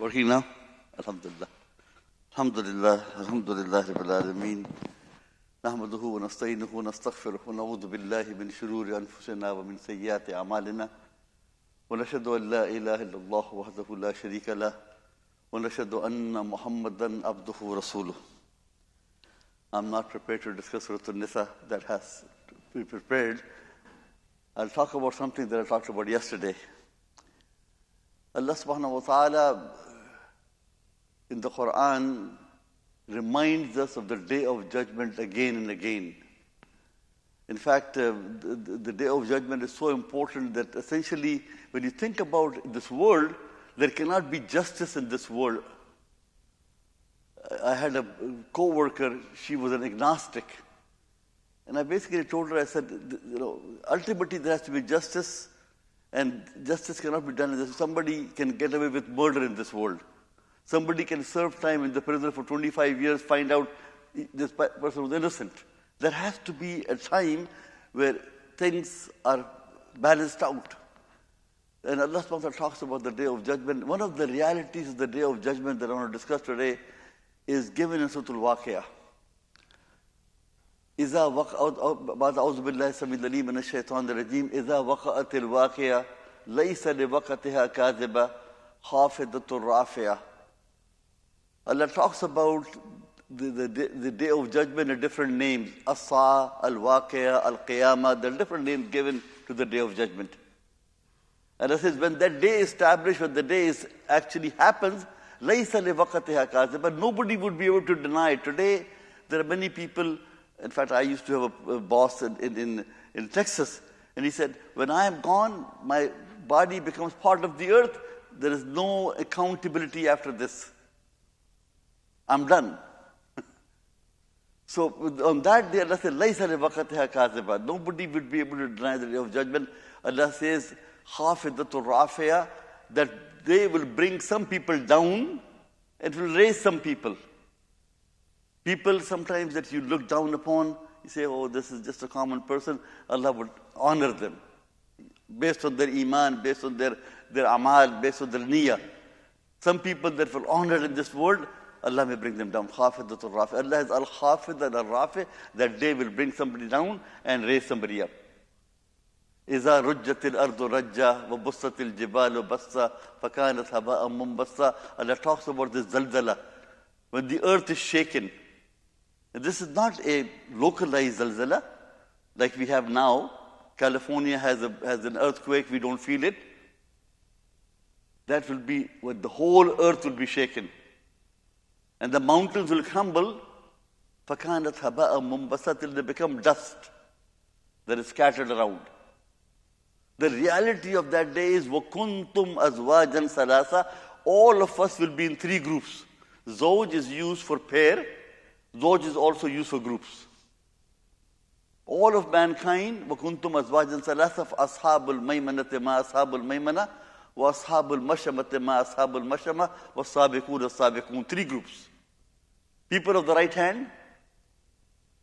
Working now? Alhamdulillah. Alhamdulillah. Alhamdulillah Rabbil Alameen. نحمده ونستعينه ونستغفره ونعوذ بالله من شرور أنفسنا ومن سيئات أعمالنا ونشهد أن لا إله إلا الله وحده لا شريك له ونشهد أن محمدا عبده ورسوله. I'm not prepared to discuss Surah An-Nisa. That has to be prepared. I'll talk about something that I talked about yesterday. Allah subhanahu wa ta'ala in the Quran reminds us of the Day of Judgment again and again. In fact, the Day of Judgment is so important that essentially when you think about this world, there cannot be justice in this world. I had a co-worker, she was an agnostic. And I basically told her, I said, ultimately there has to be justice, and justice cannot be done. Somebody can get away with murder in this world. Somebody can serve time in the prison for 25 years, find out this person was innocent. There has to be a time where things are balanced out. And Allah subhanahu wa ta'ala talks about the Day of Judgment. One of the realities of the Day of Judgment that I want to discuss today is given in Surah Al-Waqi'ah. بعد أعوذ بالله السميع العليم من الشيطان الرجيم إذا وقعت الواقعة ليس لوقتها كاذبة خافضة رافعة. Allah talks about the Day of Judgment in different names. As-Sa'a, Al-Waqi'ah, Al-Qiyamah. There are different names given to the Day of Judgment. And it says, when that day is established, when the day actually happens, لَيْسَ لِوَقَتِهَا كَاذِبًا. Nobody would be able to deny it. Today, there are many people. In fact, I used to have a boss in Texas, and he said, when I am gone, my body becomes part of the earth. There is no accountability after this. I'm done. So on that day, Allah said, لَيْسَ لِوَقَتِهَا كَاذِبًا. Nobody would be able to deny the Day of Judgment. Allah says, خَافِضَةُ رَافِعَةٌ, that they will bring some people down and will raise some people. People sometimes that you look down upon, you say, oh, this is just a common person. Allah would honor them based on their iman, based on their amal, based on their niyyah. Some people that were honored in this world, Allah may bring them down. Khafidatul Rafi. Allah is Al-Khafid and Al-Rafi. That day will bring somebody down and raise somebody up. إِذَا رُجَّتِ الْأَرْضُ رَجَّةً وَبُسَّتِ الْجِبَالُ بَسًّا فَكَانَتْ هَبَاءً مُنبَثًّا. Allah talks about this zalzala. When the earth is shaken. And this is not a localized zalzala like we have now. California has an earthquake, we don't feel it. That will be when the whole earth will be shaken. And the mountains will crumble. فَكَانَتْ هَبَاءً مُنبَثًّا, till they become dust that is scattered around. The reality of that day is وَكُنْتُمْ أَزْوَاجًا ثَلَاثًا. All of us will be in three groups. Zawj is used for pair. Zawj is also used for groups. All of mankind, وَكُنْتُمْ أَزْوَاجًا ثَلَاثًا فَأَصْحَابُ الْمَيْمَنَةِ مَا أَصْحَابُ الْمَيْمَنَةِ وَأَصْحَابُ الْمَشْأَمَةِ مَا أَصْحَابُ الْمَشْأَمَةِ وَالسَّابِقُونَ السَّابِقُونَ. Three groups. People of the right hand,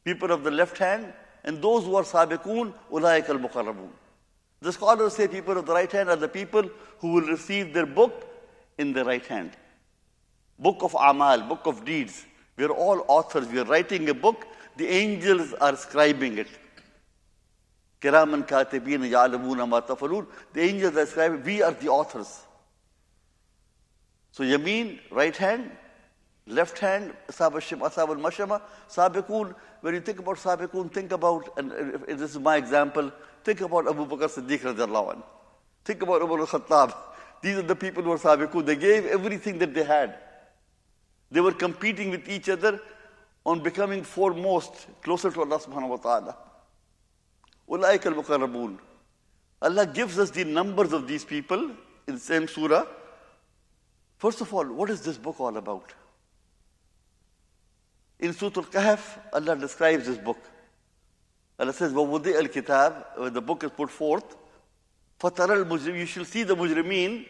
people of the left hand, and those who are sabiqun, أُولَٰئِكَ الْمُقَرَّبُونَ. The scholars say people of the right hand are the people who will receive their book in the right hand. Book of amal, book of deeds. We are all authors. We are writing a book. The angels are scribing it. Kiraman katibin ya'lamuna ma tafalun. The angels are scribing. We are the authors. So yameen, right hand, left hand, ashab al-mashama, sabiqun. When you think about sabiqun, think about, and this is my example, think about Abu Bakr Siddiq radiallahu anhu. Think about Umar al-Khattab. These are the people who are sabiqun. They gave everything that they had. They were competing with each other on becoming foremost, closer to Allah subhanahu wa ta'ala. أُولَٰئِكَ الْمُقَرَّبُونَ. Allah gives us the numbers of these people in the same surah. First of all, what is this book all about? In Surah Al-Kahf, Allah describes this book. Allah says, وَوُضِئَ الْكِتَابِ, when the book is put forth, فَتَرَى الْمُجْرِمِينَ, you shall see the mujrimeen,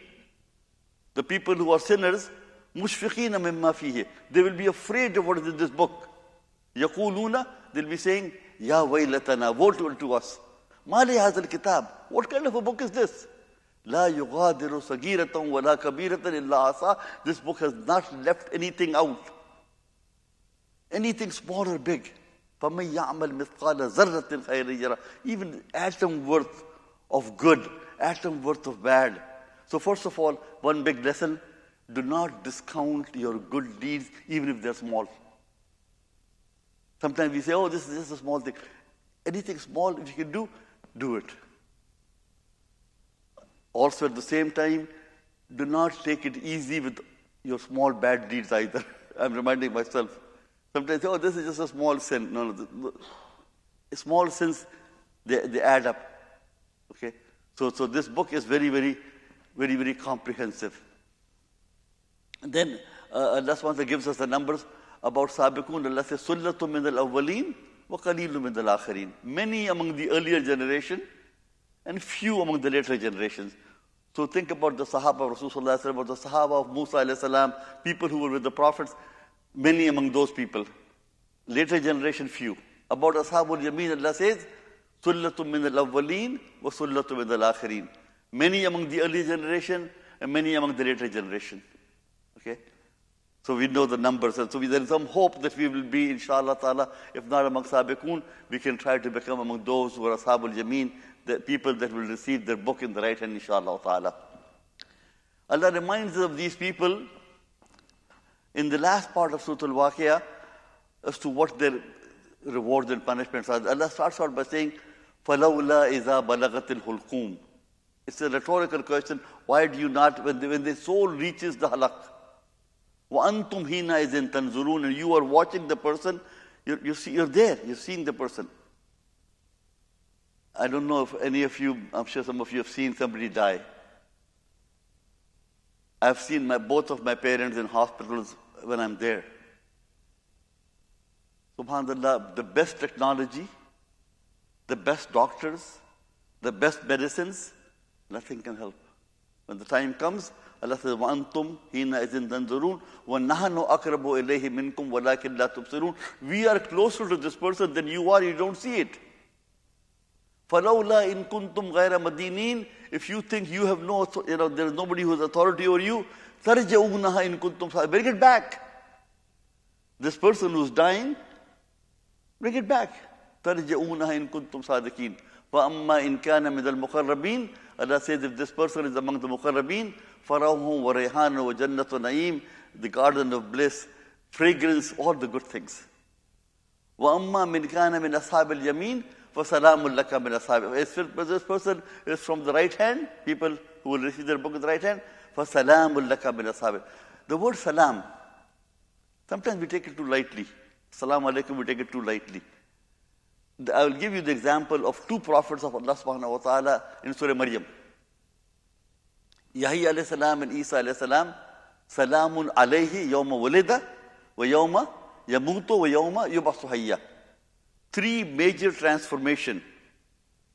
the people who are sinners, مُشْفِقِينَ مِمَّا فِيهِ. They will be afraid of what is in this book. يَقُولُونَ, they'll be saying, يَا وَيْلَتَنَا, woe to us. مَا لِهَذَا الْكِتَابِ, what kind of a book is this? لا يغادر صغيرة ولا كبيرة إلا أحصاها. This book has not left anything out. Anything small or big. فَمَنْ يَعْمَلْ مِثْقَالَ ذَرَّةٍ خَيْرًا يَرَهُ. Even atom worth of good, atom worth of bad. So first of all, one big lesson, do not discount your good deeds even if they're small. Sometimes we say, oh, this is just a small thing. Anything small, if you can do it. Also at the same time, do not take it easy with your small bad deeds either. I'm reminding myself. Sometimes, oh, this is just a small sin. No. Small sins, they add up. Okay? So this book is very, very, very, very comprehensive. And then Allah SWT gives us the numbers about Sabiqun. Allah says, Sullatu min al-awwaleen wa qaleelu min al-akhirin. Many among the earlier generation and few among the later generations. So think about the Sahaba of Rasulullah, about the Sahaba of Musa alayhi salam, people who were with the prophets, many among those people. Later generation, few. About Ashabul Yameen, Allah says, Sullatu min al-awwaleen wa sullatu min al-akhirin. Many among the early generation and many among the later generation. Okay? So we know the numbers. And so there is some hope that we will be, inshallah ta'ala, if not among Sabiqun, we can try to become among those who are Ashabul Yameen, the people that will receive their book in the right hand, inshallah ta'ala. Allah reminds us of these people in the last part of Surah Al-Waqi'ah as to what their rewards and punishments are. Allah starts out by saying, فَلَوْلَا إِذَا بَلَغَتِ الْحُلْقُومِ. It's a rhetorical question. Why do you not, when the soul reaches the halak, وَأَنْتُمْ هِينَ إِذٍ تَنْظُرُونَ, and you are watching the person, you're there, you're seeing the person. I don't know if any of you, I'm sure some of you have seen somebody die. I've seen both of my parents in hospitals when I'm there. SubhanAllah, the best technology, the best doctors, the best medicines, nothing can help. When the time comes, Allah says, وَأَنْتُمْ هِينَ إِذٍ تَنْظُرُونَ وَنَحْنُ أَقْرَبُ إِلَيْهِ مِنْكُمْ وَلَكِنْ لَا تُبْصِرُونَ. We are closer to this person than you are, you don't see it. فَلَوْلَا إِن كُنْتُمْ غَيْرَ مَدِينِينَ. If you think you have there is nobody who has authority over you, تَرْجَعُونَهَا إِن كُنْتُمْ صَادِقِينَ. Bring it back. This person who's dying, bring it back. تَرْجَعُونَهَا إِن كُنْتُمْ صَادِقِينَ. فَأَمَّا إِن كَانَ مِنَ الْمُقَرَّبِينَ. Allah says, if this person is among the muqarrabeen, فَرَوْهُ وَرَيْحَانُ وَجَنَّةُ نَعِيمٍ, the garden of bliss, fragrance, all the good things. وَأَمَّا مِنْ كَانَ مِنْ أَصْحَابِ الْيَمِينَ فَسَلَامٌ لَكَ مِنْ أَصْحَابِ. If this person is from the right hand, people who will receive their book in the right hand, فَسَلَامٌ لَكَ مِنْ أَصْحَابِ. The word salam, sometimes we take it too lightly. Salam alaikum, we take it too lightly. I will give you the example of two prophets of Allah subhanahu wa ta'ala in Surah Maryam. Yahya alayhi salam and Isa alayhi salam, salamun alayhi yawma walida wa yawma yamutu wa yawma yub'athu hayya. Three major transformation.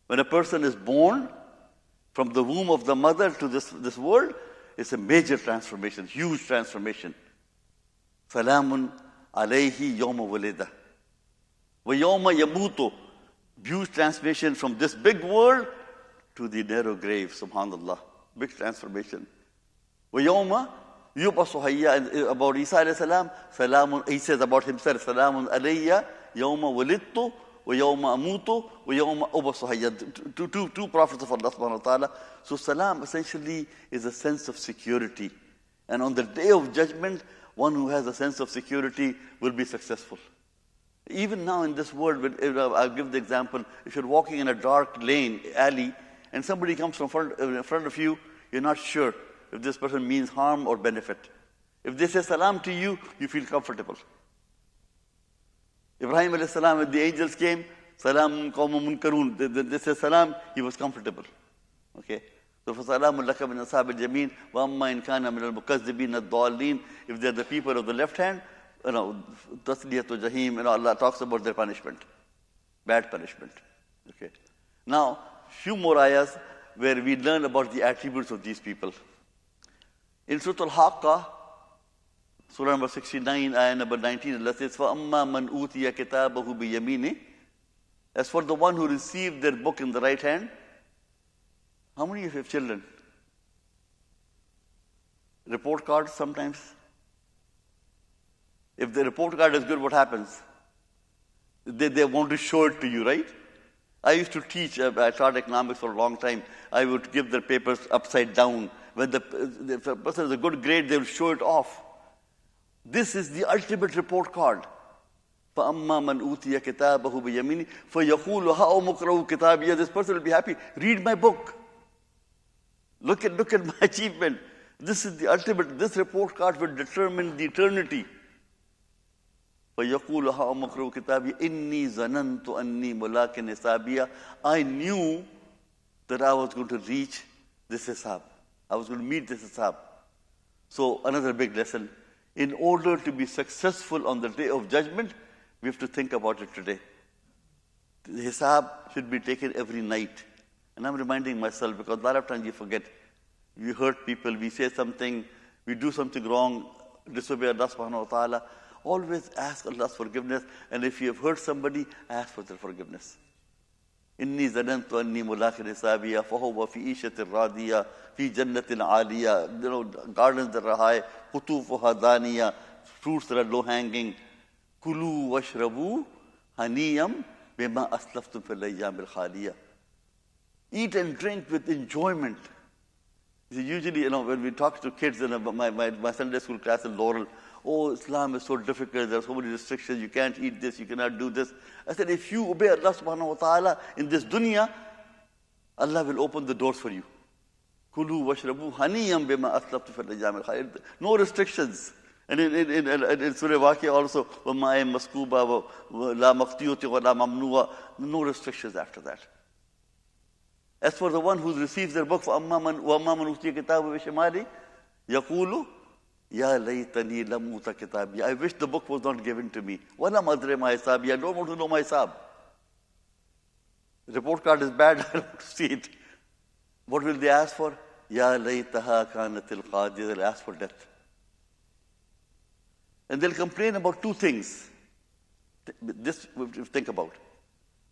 When a person is born from the womb of the mother to this world, it's a major transformation, huge transformation. Salamun alayhi yawma walida. وَيَوْمَ يَمُوتُ, huge transformation from this big world to the narrow grave, subhanallah. Big transformation. وَيَوْمَ يُبْعَثُ حَيًّا. About Isa alayhi salam, salamun, he says about himself, salamun alayya yawma walidtu wa yawma amutu wa yawma ub'athu hayya. Two prophets of Allah subhanahu wa ta'ala. So salam essentially is a sense of security. And on the day of judgment, one who has a sense of security will be successful. Even now in this world, I'll give the example, if you're walking in a dark lane, alley, and somebody comes in front of you, you're not sure if this person means harm or benefit. If they say salam to you, you feel comfortable. Ibrahim alayhi salam, when the angels came, salam qawmun munkarun, they said salam, he was comfortable. Okay? So فَسَلَامٌ لَكَ مِنْ أَصْحَابِ الْيَمِينِ وَأَمَّا إِنْ كَانَ مِنَ الْمُكَذِّبِينَ الضَّالِّينَ. If they're the people of the left hand, tasliyatu jahim, Allah talks about their punishment, bad punishment. Okay. Now, few more ayahs where we learn about the attributes of these people. In Surah Al-Haqqah, Surah number 69, ayah number 19, Allah says, فَأَمَّا مَنْ أُوتِيَ كِتَابَهُ بِيَمِينِهِ. As for the one who received their book in the right hand, how many of you have children? report cards sometimes. If the report card is good, what happens? They want to show it to you, right? I used to teach, I taught economics for a long time. I would give the papers upside down. When if a person has a good grade, they will show it off. This is the ultimate report card. فَأَمَّا مَنْ أُوتِيَ كِتَابَهُ بِيَمِينِهِ فَيَقُولُ هَاؤُمُ اقْرَءُوا كِتَابِيَهْ. This person will be happy. Read my book. Look at my achievement. This is the ultimate. This report card will determine the eternity. فَيَقُولُ هَاؤُمُ اقْرَءُوا كِتَابِيَهْ إِنِّي ظَنَنْتُ أَنِّي مُلَاقٍ حِسَابِيَهْ. I knew that I was going to reach this hisab. I was going to meet this hisab. So another big lesson. In order to be successful on the day of judgment, we have to think about it today. The hisab should be taken every night. And I'm reminding myself, because a lot of times you forget. We hurt people, we say something, we do something wrong, disobey Allah subhanahu wa ta'ala. Always ask Allah's forgiveness. And if you have hurt somebody, ask for their forgiveness. إِنِّي ظَنَنْتُ أَنِّي مُلَاقٍ حِسَابِيَهْ فَهُوَ فِي عِيشَةٍ رَاضِيَةٍ فِي جَنَّةٍ عَالِيَةٍ. Gardens that are high, قُطُوفُهَا دَانِيَةٍ, fruits that are low-hanging. كُلُوا وَاشْرَبُوا هَنِيًّا بِمَا أَسْلَفْتُمْ فِي الْأَيَّامِ الْخَالِيَةِ. Eat and drink with enjoyment. Usually, when we talk to kids in my Sunday school class in Laurel, oh, Islam is so difficult, there are so many restrictions, you can't eat this, you cannot do this. I said, if you obey Allah subhanahu wa ta'ala in this dunya, Allah will open the doors for you. Kulu washrabu haniyam bima aslaftu fil ayyam al-khair. No restrictions. And in Surah Waqia also, وَمَا أَيْمْ مَسْكُوبًا وَلَا مَقْتِيُّةٍ وَلَا مَمْنُوعًا. No restrictions after that. As for the one who receives their book, وَأَمَّا مَنْ أُوتِيَ كِتَابَهُ بِشِمَالِهِ يَقُولُ يَا لَيْتَنِي لَمْ أُوتَ كِتَابِيَهْ. I wish the book was not given to me. وَلَمْ أَدْرِ مَا حِسَابِيَهْ. I don't want to know my hisab. The report card is bad, I don't want to see it. What will they ask for? يَا لَيْتَهَا كَانَتِ الْقَاضِيَةَ. They'll ask for death. And they'll complain about two things. This we think about.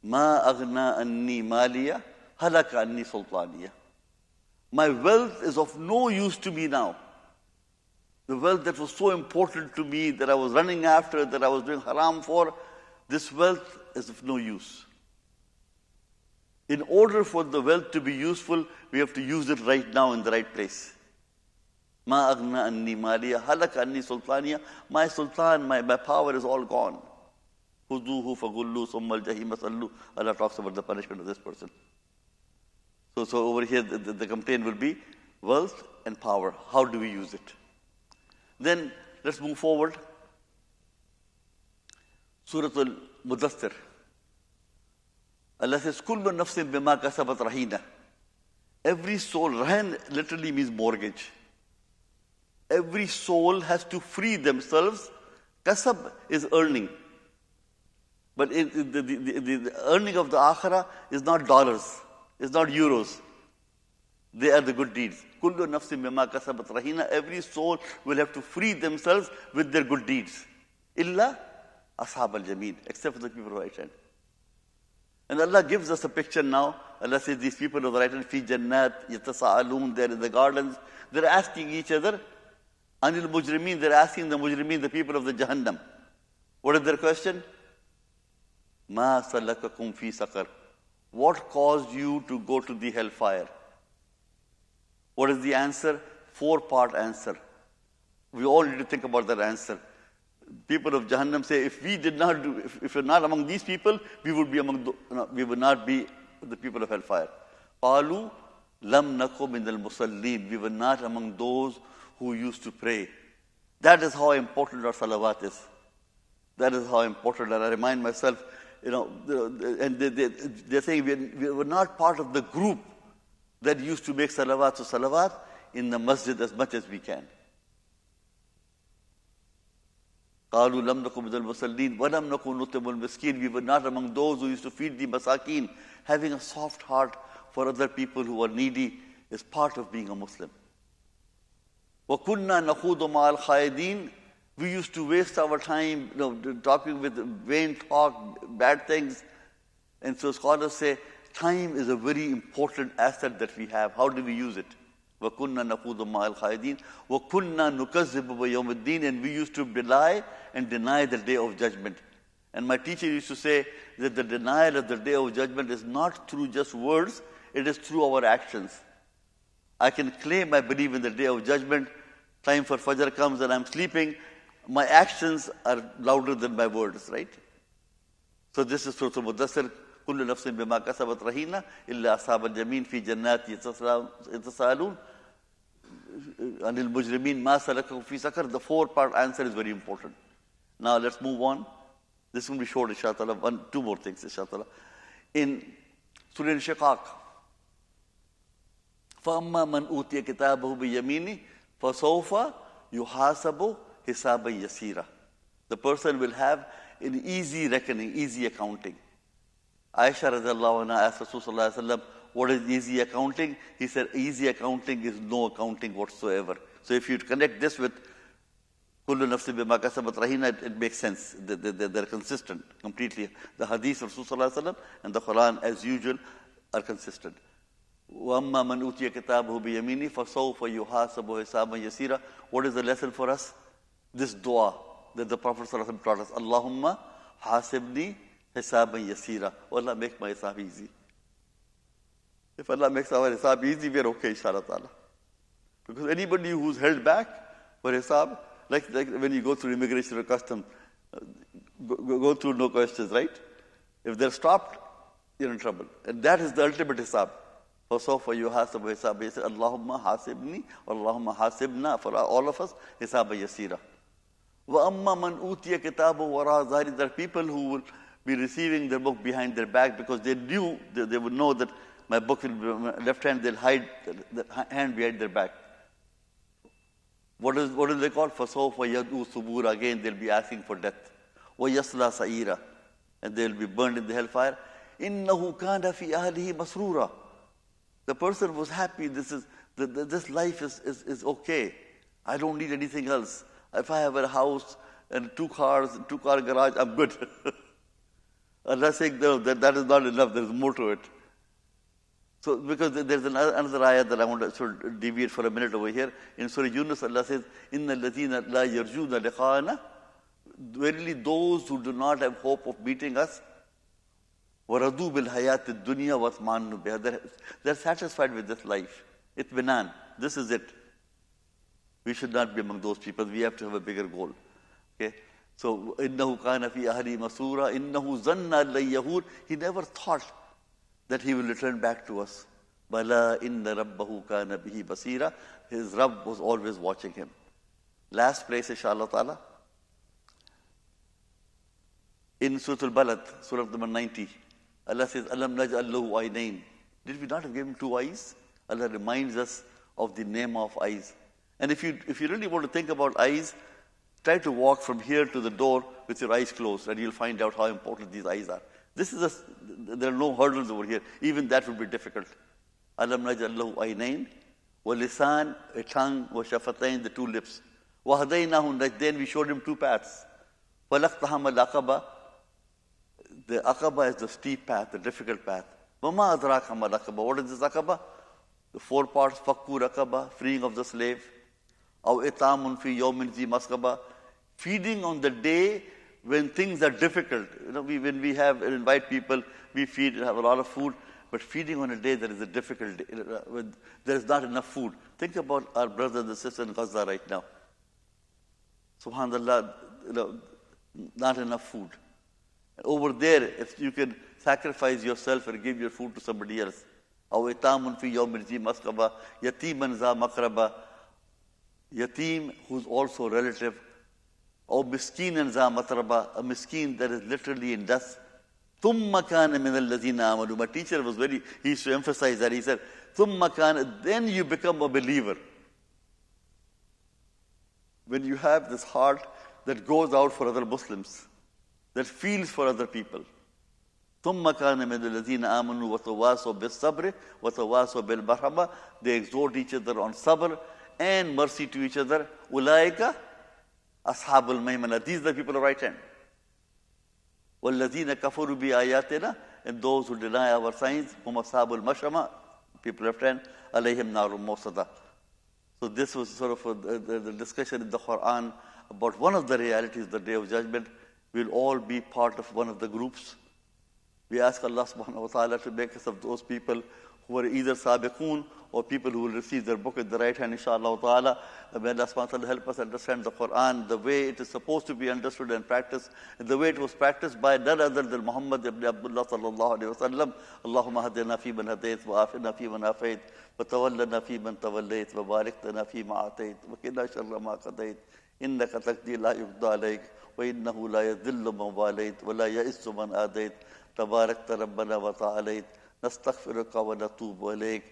مَا أَغْنَى أَنِّي مَالِيَ هَلَكَ أَنِّي سُلْطَانِيَ. My wealth is of no use to me now. The wealth that was so important to me, that I was running after, that I was doing haram for, this wealth is of no use. In order for the wealth to be useful, we have to use it right now in the right place. مَا أَغْنَى أَنِّي مَالِيَ هَلَكَ أَنِّي سُلْطَانِيَ. My sultan, my power is all gone. خُذُوهُ فَغُلُّوا ثُمَّ الْجَحِيمَ صَلُّوا. Allah talks about the punishment of this person. So over here, the complaint will be wealth and power. How do we use it? Then let's move forward. Surah Al-Mudaththir. Allah says, كُلُّ نَفْسٍ بِمَا كَسَبَتْ رَهِينَةً. Every soul, rahin literally means mortgage. Every soul has to free themselves. Kasab is earning. But the earning of the akhirah is not dollars. It's not euros. They are the good deeds. كُلُّ نَفْسٍ بِمَا كَسَبَتْ رَهِينَةً. Every soul will have to free themselves with their good deeds. إِلَّا أَصْحَابَ الْجَمِينَ. Except for the people of right hand. And Allah gives us a picture now. Allah says these people of the right hand, فِي جَنَّاتٍ يَتَسَاءَلُونَ. They're in the gardens. They're asking each other. Anil mujrimeen. They're asking the mujrimeen, the people of the Jahannam. What is their question? مَا سَلَكَكُمْ فِي سَقَرٍ. What caused you to go to the hellfire? What is the answer? 4-part answer. We all need to think about that answer. People of Jahannam say, if we did not do, if you're not among these people, we would be we would not be the people of hellfire. قَالُوا لَمْ نَكُ مِنَ الْمُصَلِّينَ. We were not among those who used to pray. That is how important our salawat is. That is how important. And I remind myself, and they're saying we were not part of the group that used to make salawat. So salawat in the masjid as much as we can. قَالُوا لَمْ نَكُ مِنَ الْمُصَلِّينَ وَلَمْ نَكُ نُطْعِمُ الْمِسْكِينَ. We were not among those who used to feed the masakin. Having a soft heart for other people who are needy is part of being a Muslim. وَكُنَّا نَخُوضُ مَعَ الْخَائِدِينَ. We used to waste our time talking with vain talk, bad things. And so scholars say, time is a very important asset that we have. How do we use it? وَكُنَّا نَخُوضُ مَعَ الْخَائِضِينَ وَكُنَّا نُكَذِّبُ بِيَوْمِ الدِّينِ. And we used to belie and deny the day of judgment. And my teacher used to say that the denial of the day of judgment is not through just words, it is through our actions. I can claim I believe in the day of judgment. Time for Fajr comes and I'm sleeping. My actions are louder than my words, right? So this is Surah Al-Mudassir. كل نفس بما كسبت رهينة إلا أصحاب اليمين في جنات يتساءلون عن المجرمين ما سلكهم في سقر. The four-part answer is very important. Now let's move on. This will be short, inshallah. Two more things, inshallah. In Surah Al-Shiqaq, فَأَمَّا مَنْ أُوتِيَ كِتَابَهُ بِيَمِينِهِ فَسَوْفَ يُحَاسَبُ حِسَابًا يَسِيرًا. The person will have an easy reckoning, easy accounting. Aisha radiallahu anha asked Rasulullah sallallahu alaihi wasallam, what is easy accounting? He said, easy accounting is no accounting whatsoever. So if you connect this with Kullu nafsin bima kasabat rahina, it makes sense. They're consistent completely. The hadith of Rasulullah sallallahu alaihi wasallam and the Quran, as usual, are consistent. وَأَمَّا مَنْ أُوتِيَ كِتَابَهُ بِيَمِينِهِ فَسَوْفَ يُحَاسَبُ حِسَابًا يَسِيرًا. What is the lesson for us? This dua that the Prophet sallallahu alaihi wasallam taught us. Allahumma hasibni hisaban yasira. Allah, make my hisab easy. If Allah makes our hisab easy, we are okay, inshallah ta'ala. Because anybody who's held back for hisab, like when you go through immigration or custom, go through no questions, right? If they're stopped, you're in trouble. And that is the ultimate hisab. فَسَوْفَ يُحَاسَبُ حِسَابًا يَسِيرًا. Allahumma hasibni, Allahumma hasibna, for all of us, hisaban yasira. وَأَمَّا مَنْ أُوتِيَ كِتَابَهُ وَرَاءَ ظَهْرِهِ. There are people who will be receiving their book behind their back because they knew, they would know that my book will be on my left hand, they'll hide the hand behind their back. What is they called? فَسَوْفَ يَدْعُو ثُبُورًا. Again, they'll be asking for death. وَيَصْلَى سَعِيرًا. And they'll be burned in the hellfire. إِنَّهُ كَانَ فِي أَهْلِهِ مَسْرُورًا. The person was happy. This life is okay. I don't need anything else. If I have a house and two cars, two-car garage, I'm good. Allah saying, no, that is not enough. There's more to it. So, because there's another ayah that I want to sort of deviate for a minute over here. In Surah Yunus, Allah says, إِنَّ الَّذِينَ لَا يَرْجُونَ لِقَاءَنَا. Verily, those who do not have hope of meeting us, وَرَضُوا بِالْحَيَاةِ الدُّنْيَا وَاطْمَأَنُّوا بِهَا. They're satisfied with this life. Itminan. This is it. We should not be among those people. We have to have a bigger goal. Okay? So, إِنَّهُ كَانَ فِي أَهْلِهِ مَسْرُورًا إِنَّهُ ظَنَّ أَن لَّن يَحُورَ. He never thought that he will return back to us. بَلَا إِنَّ رَبَّهُ كَانَ بِهِ بَصِيرًا. His Rabb was always watching him. Last place, inshallah ta'ala. In Surah Al-Balad, Surah number 90, Allah says, أَلَمْ نَجْعَلْ لَهُ عَيْنَيْنِ. Did we not have given him two eyes? Allah reminds us of the name of eyes. And if you really want to think about eyes, try to walk from here to the door with your eyes closed, and you'll find out how important these eyes are. There are no hurdles over here. Even that would be difficult. أَلَمْ نَجْعَلْ لَهُ عَيْنَيْنِ وَلِسَانٍ, a tongue, وَشَفَتَيْنِ, the two lips. وَهَدَيْنَاهُ النَّجْدَيْنِ, we showed him two paths. فَلَقْتَحَمَ الْعَقَبَةَ. The Aqaba is the steep path, the difficult path. وَمَا أَدْرَاكَ مَا الْعَقَبَةُ. What is this Aqaba? The four parts: فَكُّ رَقَبَةٍ, freeing of the slave. أَوْ إِطْعَامٌ فِي يَوْمٍ ذِي مَسْغَبَةٍ, feeding on the day when things are difficult. When we invite people, we feed, have a lot of food, but feeding on a day that is a difficult day, when there is not enough food. Think about our brothers and sisters in Gaza right now. Subhanallah, not enough food. Over there, if you can sacrifice yourself and give your food to somebody else. أَوْ إِطْعَامٌ فِي يَوْمٍ ذِي مَسْغَبَةٍ يَتِيمًا ذَا مَقْرَبَةٍ, yatim who's also relative. Or miskeenan za matraba, a miskeen that is literally in dust. Thumma kana min alladhina amanu. My teacher he used to emphasize that. He said, Thumma kana, then you become a believer. When you have this heart that goes out for other Muslims, that feels for other people. Thumma kana min alladhina amanu wa tawasaw bis sabri wa tawasaw bil marhama. They exhort each other on sabr and mercy to each other. Ulaika Ashabul Maymana. These are the people of right hand. وَالَّذِينَ كَفَرُوا بِآيَاتِنَا. And those who deny our signs, هُمْ أَصْحَابُ الْمَشْأَمَةِ. People of left hand. عَلَيْهِمْ نَارٌ مُّؤْصَدَةٌ. So this was sort of the discussion in the Quran about one of the realities, the Day of Judgment. We'll all be part of one of the groups. We ask Allah subhanahu wa ta'ala to make us of those people who are either sabiqoon or people who will receive their book at the right hand, inshallah ta'ala. May Allah subhanahu wa ta'ala help us understand the Quran the way it is supposed to be understood and practiced, and the way it was practiced by none other than Muhammad ibn Abdullah sallallahu alayhi wa sallam. Allahumma hadina fi man hadayt, wa afina fi man afayt, wa tawallana fi man tawallayt, wa barik lana fi ma atayt, wa qina sharra ma qadayt, innaka taqdi la yuqda alayk, wa innahu la yadhillu man walayt, wa la ya'izzu man adayt, tabarakta rabbana wa ta'alayt, nastaghfiruka wa natubu ilayk.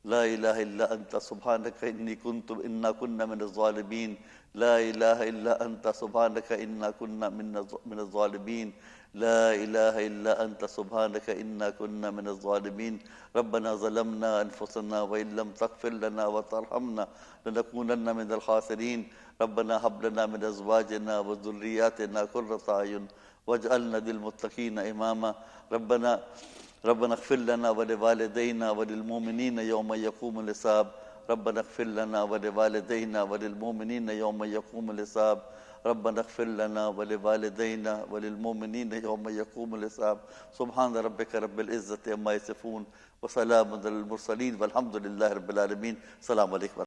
لا إله إلا أنت سبحانك إني إنا كنا من الظالمين. لا إله إلا أنت سبحانك إنا كنا من الظالمين. لا إله إلا أنت سبحانك إنا كنا من الظالمين. ربنا ظلمنا أنفسنا وإن لم تغفر لنا وترحمنا لنكونن من الخاسرين. ربنا هب لنا من أزواجنا وذرياتنا قرة أعين واجعلنا للمتقين إماما. ربنا اغفر لنا ولوالدينا وللمؤمنين يوم يقوم الحساب. ربنا اغفر لنا ولوالدينا وللمؤمنين يوم يقوم الحساب. ربنا اغفر لنا ولوالدينا وللمؤمنين يوم يقوم الحساب. سبحان ربك رب العزة عما يصفون وسلام على المرسلين والحمد لله رب العالمين. السلام عليكم.